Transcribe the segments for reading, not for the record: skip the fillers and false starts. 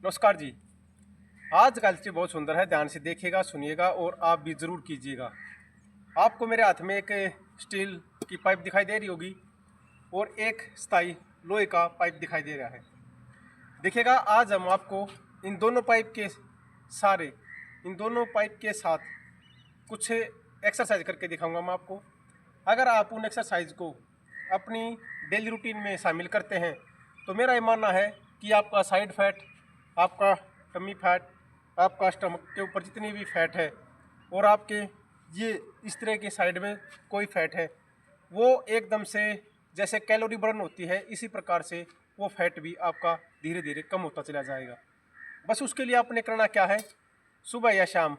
नमस्कार जी। आज का लिस्ट बहुत सुंदर है, ध्यान से देखिएगा, सुनिएगा और आप भी ज़रूर कीजिएगा। आपको मेरे हाथ में एक स्टील की पाइप दिखाई दे रही होगी और एक स्थायी लोहे का पाइप दिखाई दे रहा है। देखिएगा, आज हम आपको इन दोनों पाइप के साथ कुछ एक्सरसाइज करके दिखाऊंगा मैं आपको। अगर आप उन एक्सरसाइज को अपनी डेली रूटीन में शामिल करते हैं तो मेरा ये मानना है कि आपका साइड फैट, आपका टमी फैट, आपका स्टमक के ऊपर जितनी भी फैट है और आपके ये इस तरह के साइड में कोई फैट है, वो एकदम से जैसे कैलोरी बर्न होती है इसी प्रकार से वो फैट भी आपका धीरे धीरे कम होता चला जाएगा। बस उसके लिए आपने करना क्या है, सुबह या शाम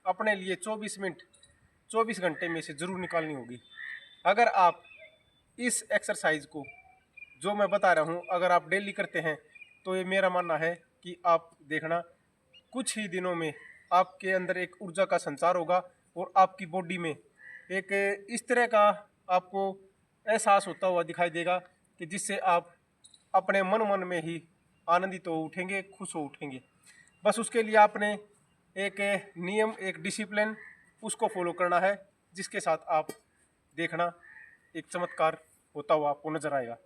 अपने लिए 24 मिनट 24 घंटे में से ज़रूर निकालनी होगी। अगर आप इस एक्सरसाइज को जो मैं बता रहा हूँ अगर आप डेली करते हैं तो ये मेरा मानना है कि आप देखना कुछ ही दिनों में आपके अंदर एक ऊर्जा का संचार होगा और आपकी बॉडी में एक इस तरह का आपको एहसास होता हुआ दिखाई देगा कि जिससे आप अपने मन में ही आनंदित हो उठेंगे, खुश हो उठेंगे। बस उसके लिए आपने एक नियम, एक डिसिप्लिन उसको फॉलो करना है, जिसके साथ आप देखना एक चमत्कार होता हुआ आपको नजर आएगा।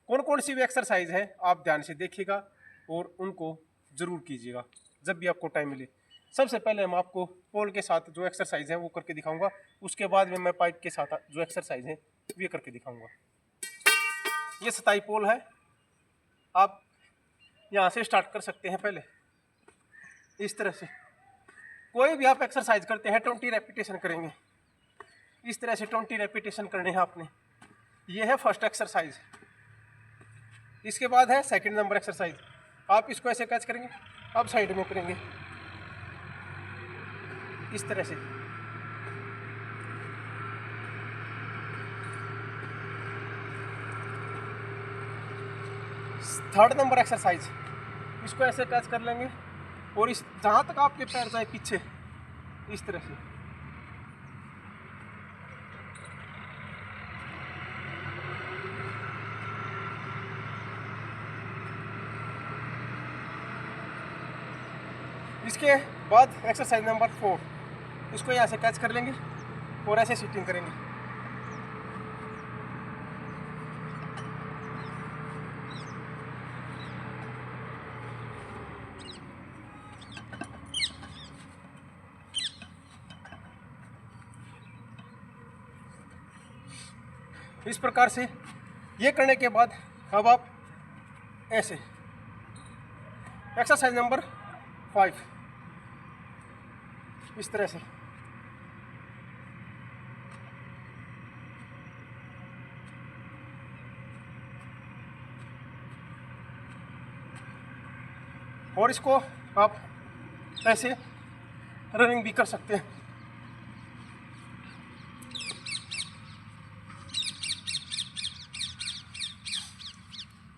कौन कौन सी भी एक्सरसाइज है आप ध्यान से देखिएगा और उनको ज़रूर कीजिएगा जब भी आपको टाइम मिले। सबसे पहले हम आपको पोल के साथ जो एक्सरसाइज है वो करके दिखाऊंगा, उसके बाद में मैं पाइप के साथ जो एक्सरसाइज है वो करके दिखाऊंगा। ये सताई पोल है, आप यहाँ से स्टार्ट कर सकते हैं। पहले इस तरह से कोई भी आप एक्सरसाइज करते हैं 20 रेपिटेशन करेंगे, इस तरह से 20 रेपिटेशन करने हैं आपने। ये है फर्स्ट एक्सरसाइज। इसके बाद है सेकंड नंबर एक्सरसाइज। आप इसको ऐसे कैच करेंगे, अब साइड में करेंगे इस तरह से। थर्ड नंबर एक्सरसाइज, इसको ऐसे कैच कर लेंगे और इस जहाँ तक आपके पैर जाए पीछे इस तरह से। इसके बाद एक्सरसाइज नंबर 4, इसको यहाँ से कैच कर लेंगे और ऐसे सिटिंग करेंगे। इस प्रकार से ये करने के बाद अब आप ऐसे एक्सरसाइज नंबर 5 इस तरह से। और इसको आप ऐसे रनिंग भी कर सकते हैं।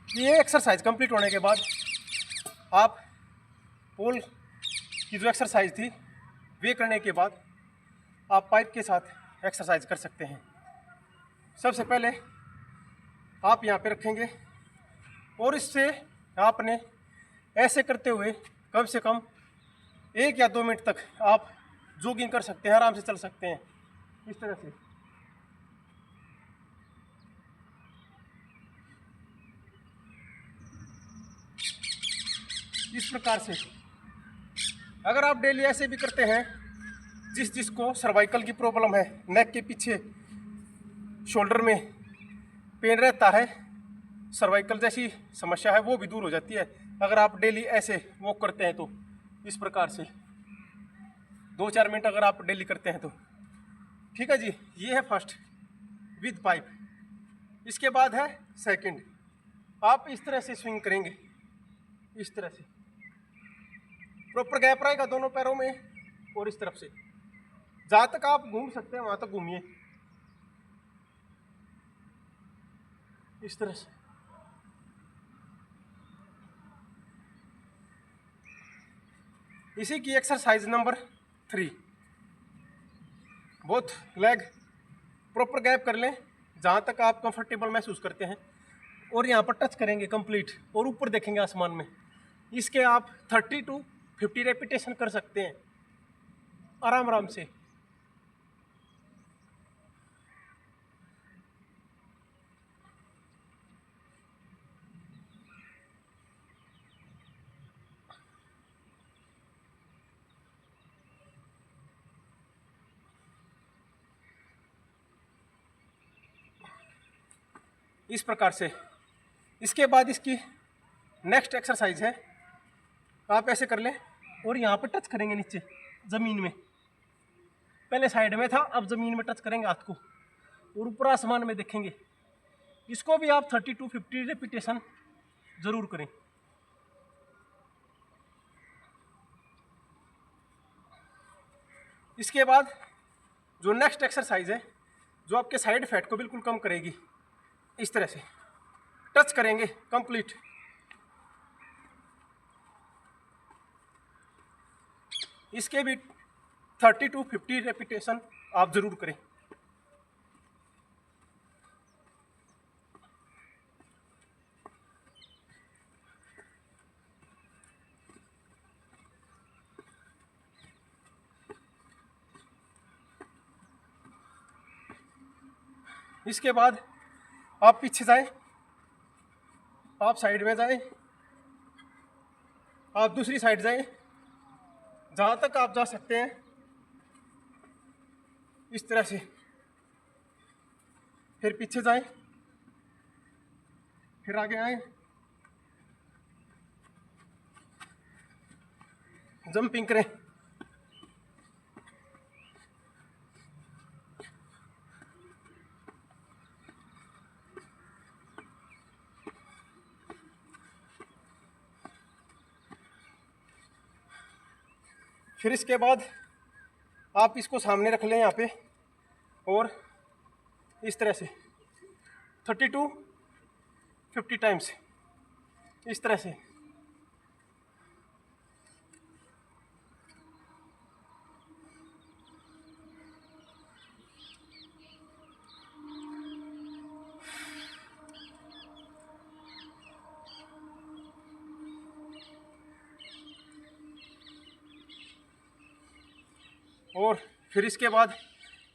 ये एक्सरसाइज कंप्लीट होने के बाद आप पोल की जो एक्सरसाइज थी वे करने के बाद आप पाइप के साथ एक्सरसाइज कर सकते हैं। सबसे पहले आप यहाँ पे रखेंगे और इससे आपने ऐसे करते हुए कम से कम 1 या 2 मिनट तक आप जॉगिंग कर सकते हैं, आराम से चल सकते हैं इस तरह से। इस प्रकार से अगर आप डेली ऐसे भी करते हैं, जिसको सर्वाइकल की प्रॉब्लम है, नेक के पीछे शोल्डर में पेन रहता है, सर्वाइकल जैसी समस्या है, वो भी दूर हो जाती है अगर आप डेली ऐसे वॉक करते हैं तो। इस प्रकार से 2-4 मिनट अगर आप डेली करते हैं तो ठीक है जी। ये है फर्स्ट विद पाइप। इसके बाद है सेकंड। आप इस तरह से स्विंग करेंगे, इस तरह से प्रॉपर गैप रहेगा दोनों पैरों में और इस तरफ से जहाँ तक आप घूम सकते हैं वहाँ तक घूमिए इस तरह से। इसी की exercise number 3, both leg proper gap कर लें जहाँ तक आप कंफर्टेबल महसूस करते हैं और यहाँ पर टच करेंगे कंप्लीट और ऊपर देखेंगे आसमान में। इसके आप 30 to 50 रेपिटेशन कर सकते हैं आराम आराम से। इस प्रकार से। इसके बाद इसकी नेक्स्ट एक्सरसाइज है, आप ऐसे कर लें और यहाँ पर टच करेंगे नीचे ज़मीन में। पहले साइड में था, अब ज़मीन में टच करेंगे हाथ को और ऊपर आसमान में देखेंगे। इसको भी आप 30 to 50 रेपिटेशन ज़रूर करें। इसके बाद जो नेक्स्ट एक्सरसाइज है, जो आपके साइड फैट को बिल्कुल कम करेगी, इस तरह से टच करेंगे कंप्लीट। इसके भी 30 to 50 रेपिटेशन आप ज़रूर करें। इसके बाद आप पीछे जाएं, आप साइड में जाएं, आप दूसरी साइड जाएं, जहाँ तक आप जा सकते हैं, इस तरह से। फिर पीछे जाएं, फिर आगे आएं, जंपिंग करें। फिर इसके बाद आप इसको सामने रख लें यहाँ पे और इस तरह से 30 to 50 टाइम्स, इस तरह से। और फिर इसके बाद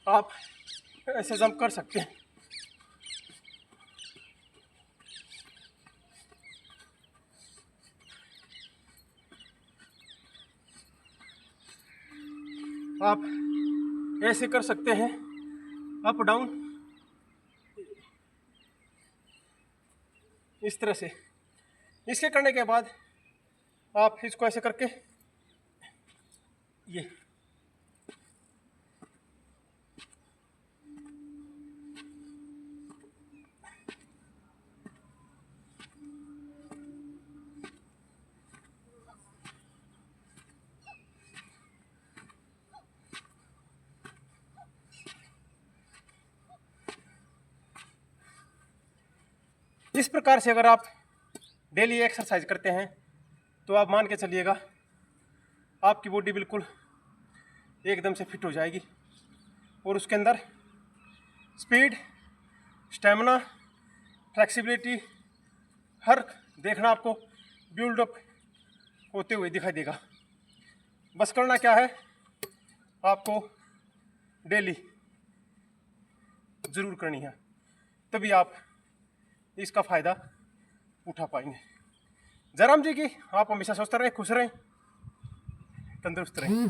आप ऐसे जंप कर सकते हैं। आप ऐसे कर सकते हैं, अप डाउन, इस तरह से। इसके करने के बाद आप इसको ऐसे करके ये इस प्रकार से अगर आप डेली एक्सरसाइज करते हैं तो आप मान के चलिएगा आपकी बॉडी बिल्कुल एकदम से फिट हो जाएगी और उसके अंदर स्पीड, स्टेमिना, फ्लेक्सिबिलिटी, हर देखना आपको बिल्डअप होते हुए दिखाई देगा। बस करना क्या है, आपको डेली ज़रूर करनी है, तभी आप इसका फ़ायदा उठा पाएंगे। जयराम जी की आप हमेशा स्वस्थ रहें, खुश रहें, तंदुरुस्त रहें।